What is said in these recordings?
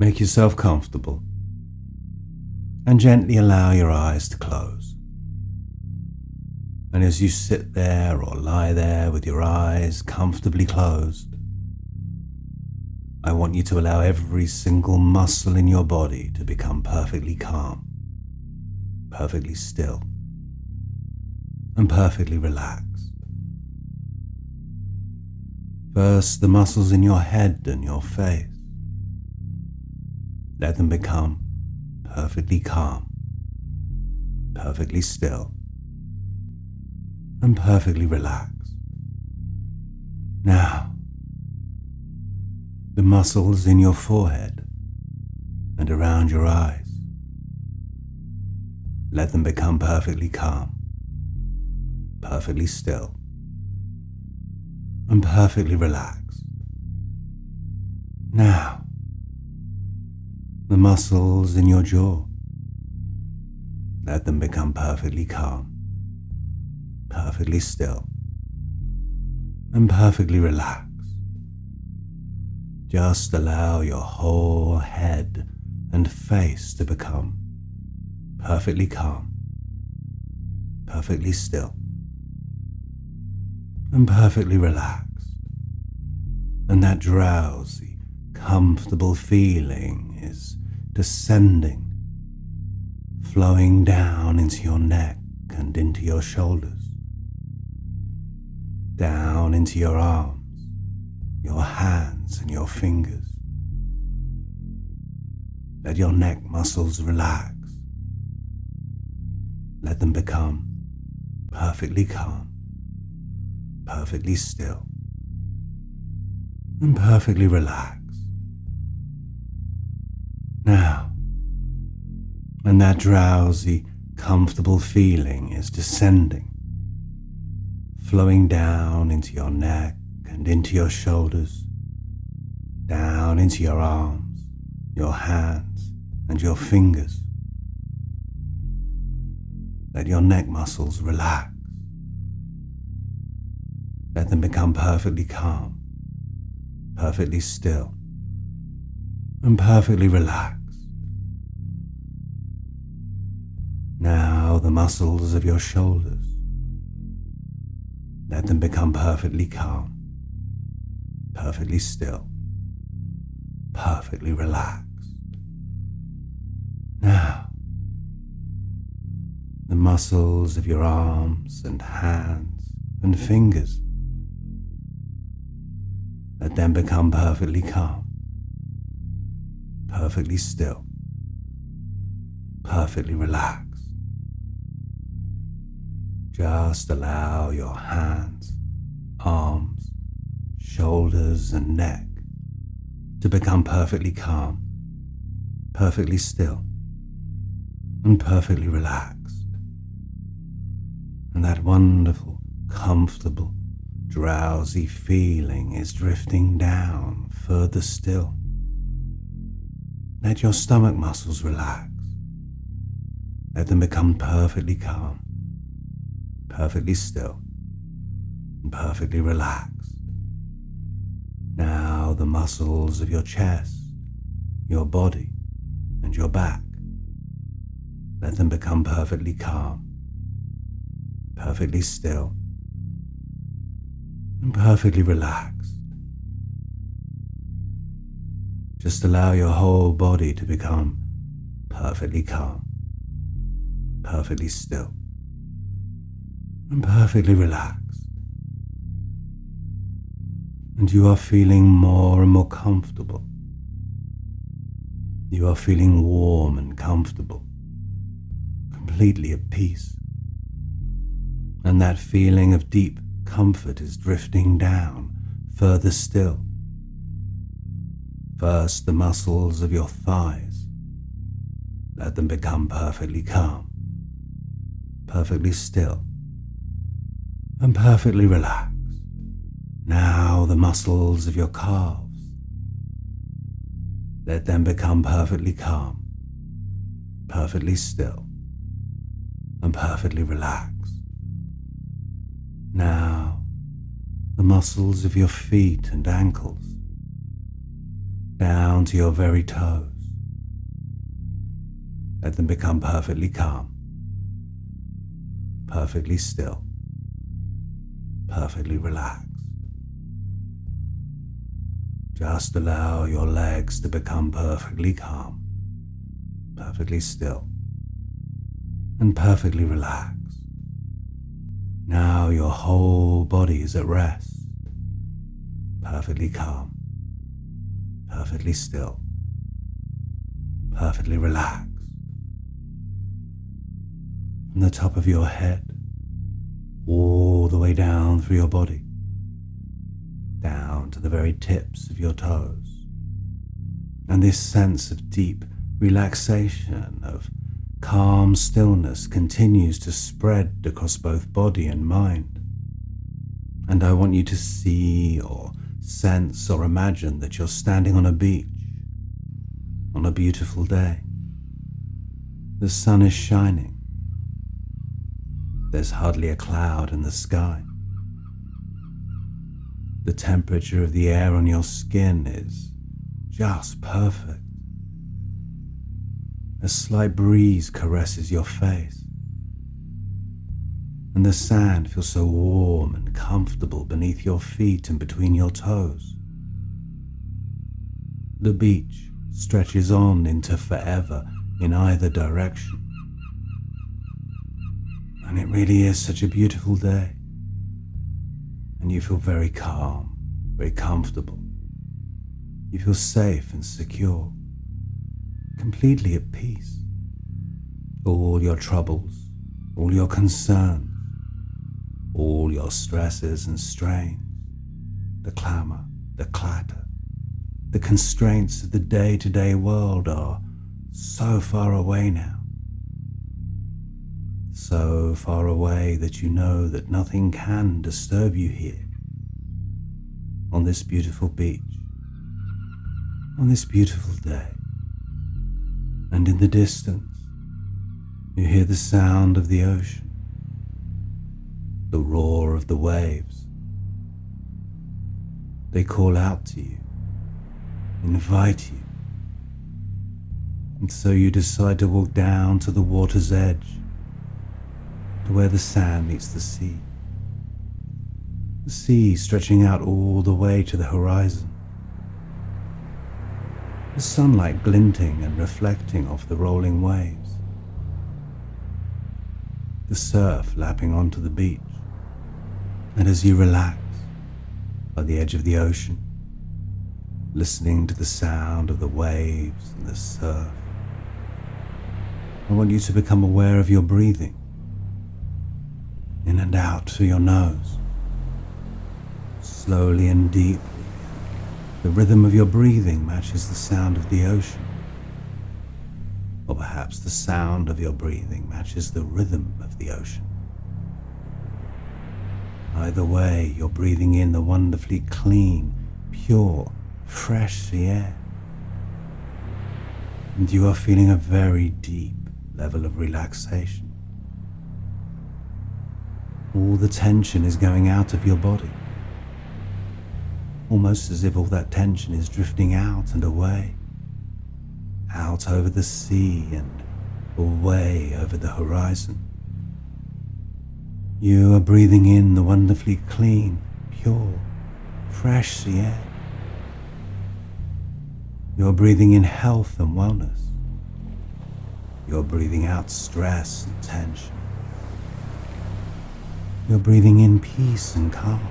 Make yourself comfortable and gently allow your eyes to close. And as you sit there or lie there with your eyes comfortably closed, I want you to allow every single muscle in your body to become perfectly calm, perfectly still, and perfectly relaxed. First, the muscles in your head and your face. Let them become perfectly calm, perfectly still, and perfectly relaxed. Now, the muscles in your forehead and around your eyes. Let them become perfectly calm, perfectly still, and perfectly relaxed. Now, the muscles in your jaw. Let them become perfectly calm, perfectly still, and perfectly relaxed. Just allow your whole head and face to become perfectly calm, perfectly still, and perfectly relaxed. And that drowsy, comfortable feeling is descending, flowing down into your neck and into your shoulders, down into your arms, your hands and your fingers. Let your neck muscles relax. Let them become perfectly calm, perfectly still, and perfectly relaxed. Now, when that drowsy, comfortable feeling is descending, flowing down into your neck and into your shoulders, down into your arms, your hands, and your fingers, let your neck muscles relax. Let them become perfectly calm, perfectly still, and perfectly relaxed. Now the muscles of your shoulders. Let them become perfectly calm, perfectly still, perfectly relaxed. Now, the muscles of your arms and hands and fingers. Let them become perfectly calm, perfectly still, perfectly relaxed. Just allow your hands, arms, shoulders, and neck to become perfectly calm, perfectly still, and perfectly relaxed. And that wonderful, comfortable, drowsy feeling is drifting down further still. Let your stomach muscles relax. Let them become perfectly calm, perfectly still, and perfectly relaxed. Now the muscles of your chest, your body, and your back. Let them become perfectly calm, perfectly still, and perfectly relaxed. Just allow your whole body to become perfectly calm, perfectly still, and perfectly relaxed. And you are feeling more and more comfortable. You are feeling warm and comfortable, completely at peace. And that feeling of deep comfort is drifting down further still. First, the muscles of your thighs. Let them become perfectly calm, perfectly still, and perfectly relaxed. Now the muscles of your calves. Let them become perfectly calm, perfectly still, and perfectly relaxed. Now, the muscles of your feet and ankles. down to your very toes. Let them become perfectly calm, perfectly still, perfectly relaxed. Just allow your legs to become perfectly calm, perfectly still, and perfectly relaxed. Now your whole body is at rest, perfectly calm, perfectly still, perfectly relaxed. From the top of your head, all the way down through your body, down to the very tips of your toes. And this sense of deep relaxation, of calm stillness continues to spread across both body and mind. And I want you to see or sense or imagine that you're standing on a beach on a beautiful day. The sun is shining. There's hardly a cloud in the sky. The temperature of the air on your skin is just perfect. A slight breeze caresses your face, and the sand feels so warm and comfortable beneath your feet and between your toes. The beach stretches on into forever in either direction. And it really is such a beautiful day. And you feel very calm, very comfortable. You feel safe and secure, completely at peace. All your troubles, all your concerns, all your stresses and strains, the clamour, the clatter, the constraints of the day-to-day world are so far away now. So far away that you know that nothing can disturb you here, on this beautiful beach, on this beautiful day. And in the distance, you hear the sound of the ocean, the roar of the waves. They call out to you, invite you. And so you decide to walk down to the water's edge, to where the sand meets the sea stretching out all the way to the horizon. The sunlight glinting and reflecting off the rolling waves. The surf lapping onto the beach. And as you relax by the edge of the ocean, listening to the sound of the waves and the surf, I want you to become aware of your breathing. In and out through your nose, slowly and deeply. The rhythm of your breathing matches the sound of the ocean. Or perhaps the sound of your breathing matches the rhythm of the ocean. Either way, you're breathing in the wonderfully clean, pure, fresh sea air. And you are feeling a very deep level of relaxation. All the tension is going out of your body, almost as if all that tension is drifting out and away, out over the sea and away over the horizon. You are breathing in the wonderfully clean, pure, fresh sea air. You are breathing in health and wellness. You are breathing out stress and tension. You're breathing in peace and calm.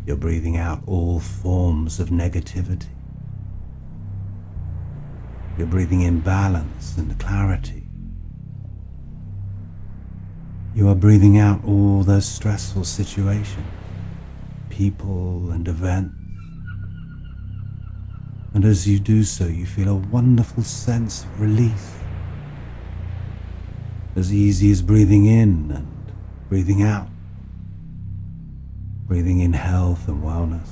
You're breathing out all forms of negativity. You're breathing in balance and clarity. You are breathing out all those stressful situations, people and events. And as you do so, you feel a wonderful sense of release. As easy as breathing in and breathing out. Breathing in health and wellness.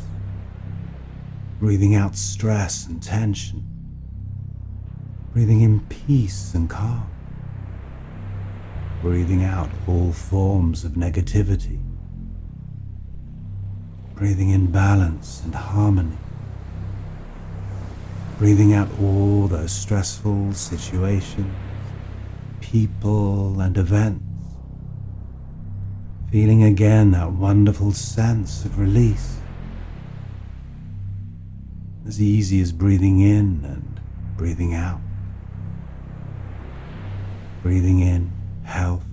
Breathing out stress and tension. Breathing in peace and calm. Breathing out all forms of negativity. Breathing in balance and harmony. breathing out all those stressful situations, people and events. Feeling again that wonderful sense of release. As easy as breathing in and breathing out. Breathing in health,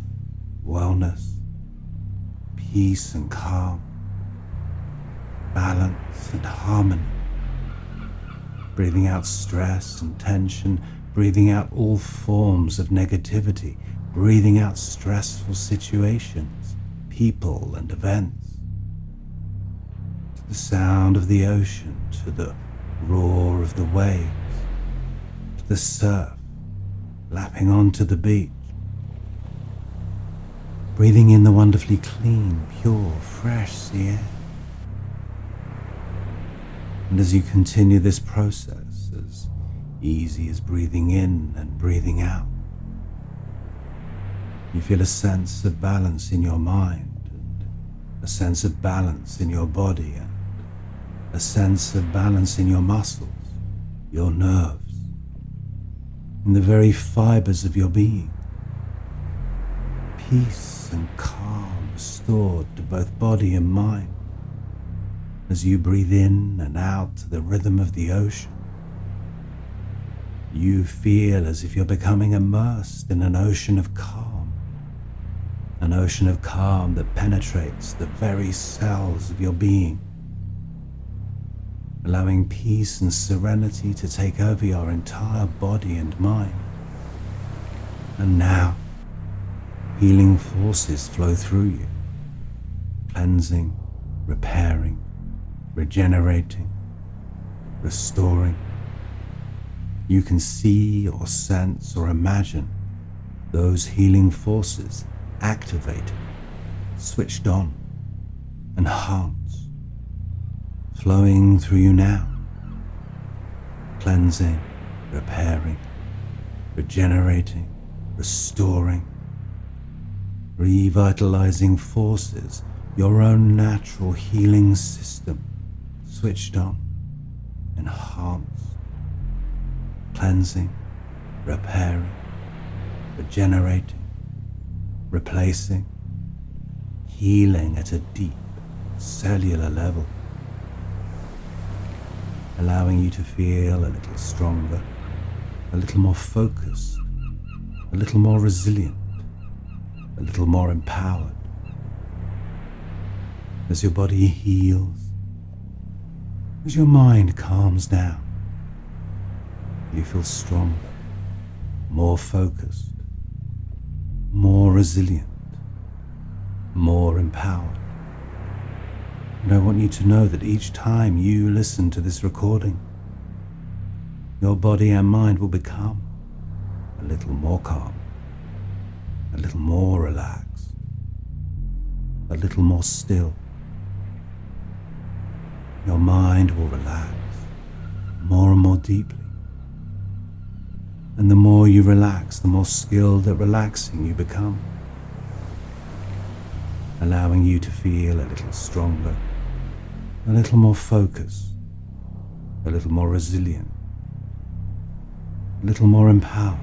wellness, peace and calm, balance and harmony. Breathing out stress and tension, breathing out all forms of negativity, breathing out stressful situations, people and events. To the sound of the ocean, to the roar of the waves, to the surf lapping onto the beach. Breathing in the wonderfully clean, pure, fresh sea air. And as you continue this process, as easy as breathing in and breathing out, you feel a sense of balance in your mind, and a sense of balance in your body, and a sense of balance in your muscles, your nerves, in the very fibers of your being. Peace and calm restored to both body and mind as you breathe in and out to the rhythm of the ocean. You feel as if you're becoming immersed in an ocean of calm that penetrates the very cells of your being, allowing peace and serenity to take over your entire body and mind. And now, healing forces flow through you, cleansing, repairing, regenerating, restoring. You can see or sense or imagine those healing forces activated, switched on, enhanced, flowing through you now, cleansing, repairing, regenerating, restoring, revitalizing forces, your own natural healing system, switched on, enhanced, cleansing, repairing, regenerating, replacing, healing at a deep cellular level, allowing you to feel a little stronger, a little more focused, a little more resilient, a little more empowered. As your body heals, as your mind calms down, you feel stronger, more focused, more resilient, more empowered. And I want you to know that each time you listen to this recording, your body and mind will become a little more calm, a little more relaxed, a little more still. Your mind will relax more and more deeply. And the more you relax, the more skilled at relaxing you become, allowing you to feel a little stronger, a little more focused, a little more resilient, a little more empowered.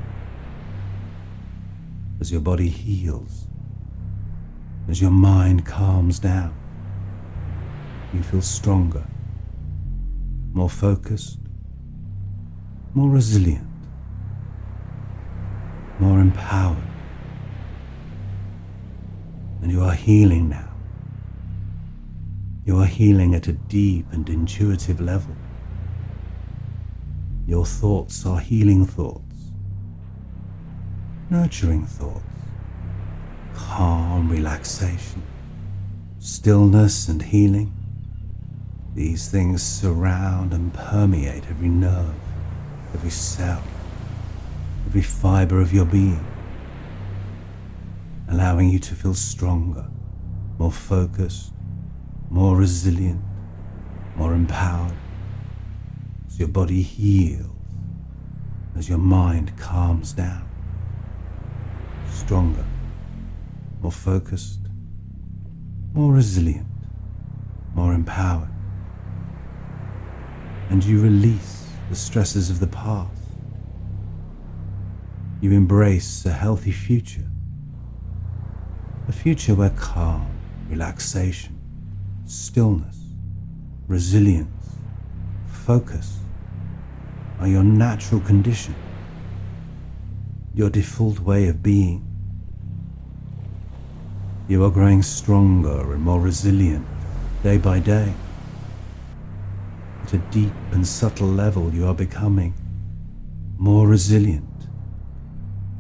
As your body heals, as your mind calms down, you feel stronger, more focused, more resilient, more empowered. And you are healing now. You are healing at a deep and intuitive level. Your thoughts are healing thoughts, nurturing thoughts, calm relaxation, stillness and healing. These things surround and permeate every nerve, every cell, every fiber of your being, allowing you to feel stronger, more focused, more resilient, more empowered, as your body heals, as your mind calms down, stronger, more focused, more resilient, more empowered. And you release the stresses of the past. You embrace a healthy future. A future where calm, relaxation, stillness, resilience, focus are your natural condition, your default way of being. You are growing stronger and more resilient day by day. At a deep and subtle level, you are becoming more resilient.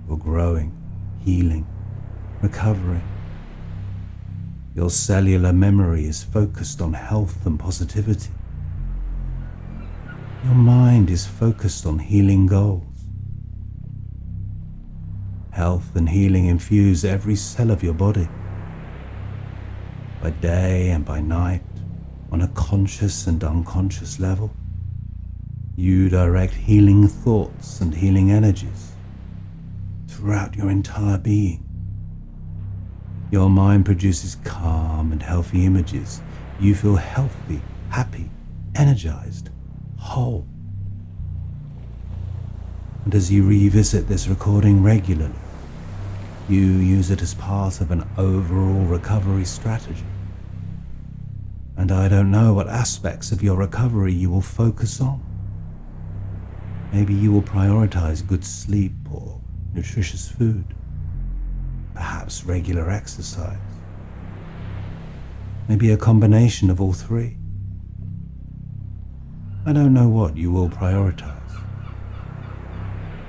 You're growing, healing, recovering. Your cellular memory is focused on health and positivity. Your mind is focused on healing goals. Health and healing infuse every cell of your body. By day and by night, on a conscious and unconscious level, you direct healing thoughts and healing energies throughout your entire being. Your mind produces calm and healthy images. You feel healthy, happy, energized, whole. And as you revisit this recording regularly, you use it as part of an overall recovery strategy. And I don't know what aspects of your recovery you will focus on. Maybe you will prioritize good sleep or nutritious food. Perhaps regular exercise. Maybe a combination of all three. I don't know what you will prioritize.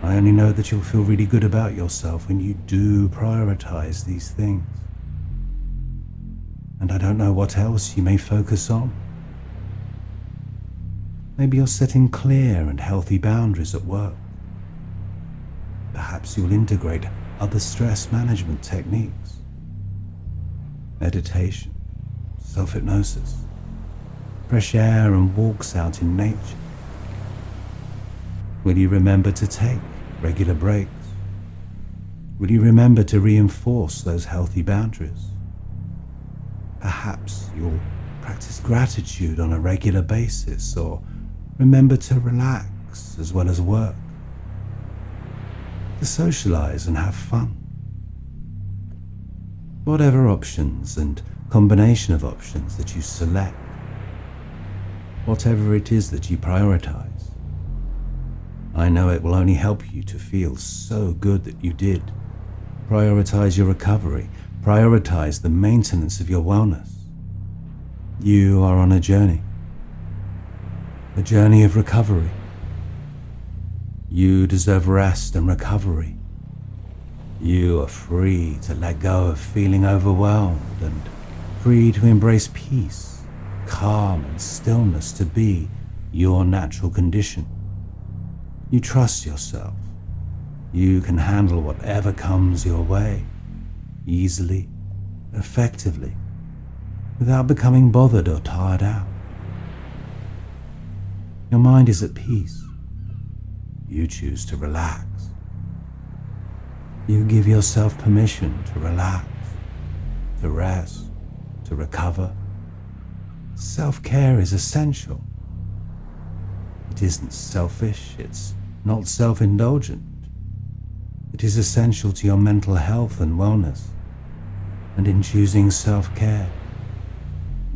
I only know that you'll feel really good about yourself when you do prioritize these things. And I don't know what else you may focus on. Maybe you're setting clear and healthy boundaries at work. Perhaps you'll integrate other stress management techniques. Meditation, self-hypnosis, fresh air and walks out in nature. Will you remember to take regular breaks? Will you remember to reinforce those healthy boundaries? Perhaps you'll practice gratitude on a regular basis, or remember to relax as well as work, to socialize and have fun. Whatever options and combination of options that you select, whatever it is that you prioritize, I know it will only help you to feel so good that you did. Prioritize your recovery, prioritize the maintenance of your wellness. You are on a journey of recovery. You deserve rest and recovery. You are free to let go of feeling overwhelmed and free to embrace peace, calm and stillness to be your natural condition. You trust yourself. You can handle whatever comes your way, easily, effectively, without becoming bothered or tired out. Your mind is at peace. You choose to relax. You give yourself permission to relax, to rest, to recover. Self-care is essential. It isn't selfish, it's not self-indulgent. It is essential to your mental health and wellness. And in choosing self-care,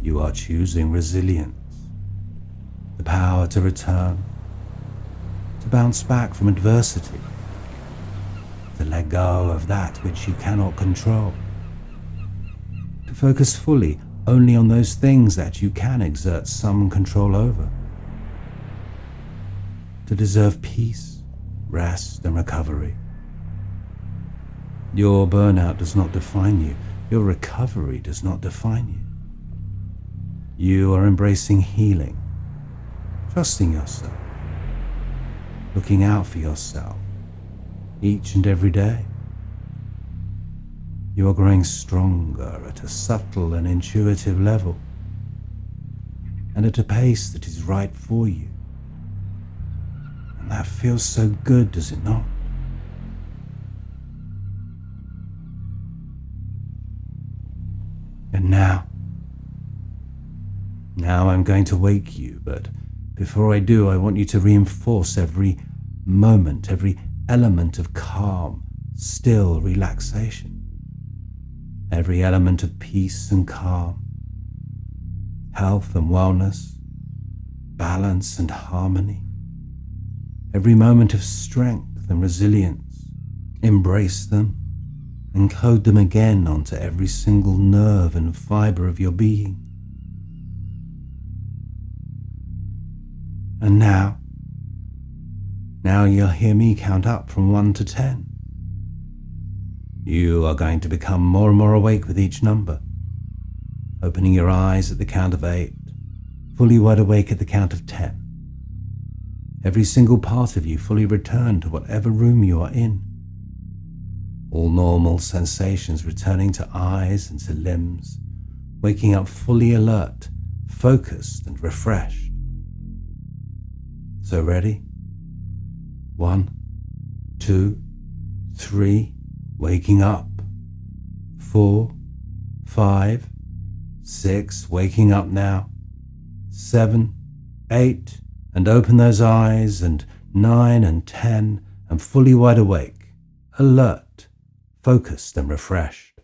you are choosing resilience, the power to return, to bounce back from adversity, to let go of that which you cannot control, to focus fully only on those things that you can exert some control over, to deserve peace, rest, and recovery. Your burnout does not define you. Your recovery does not define you. You are embracing healing, trusting yourself, looking out for yourself each and every day. You are growing stronger at a subtle and intuitive level, and at a pace that is right for you. And that feels so good, does it not? And now I'm going to wake you, but before I do, I want you to reinforce every moment, every element of calm, still relaxation, every element of peace and calm, health and wellness, balance and harmony, every moment of strength and resilience. Embrace them and code them again onto every single nerve and fiber of your being. And now you'll hear me count up from 1 to 10. You are going to become more and more awake with each number, opening your eyes at the count of 8, fully wide awake at the count of 10. Every single part of you fully return to whatever room you are in. All normal sensations returning to eyes and to limbs, waking up fully alert, focused and refreshed. So ready? 1, 2, 3, waking up. 4, 5, 6, waking up now. 7, 8, and open those eyes, and 9 and 10, and fully wide awake, alert, focused and refreshed.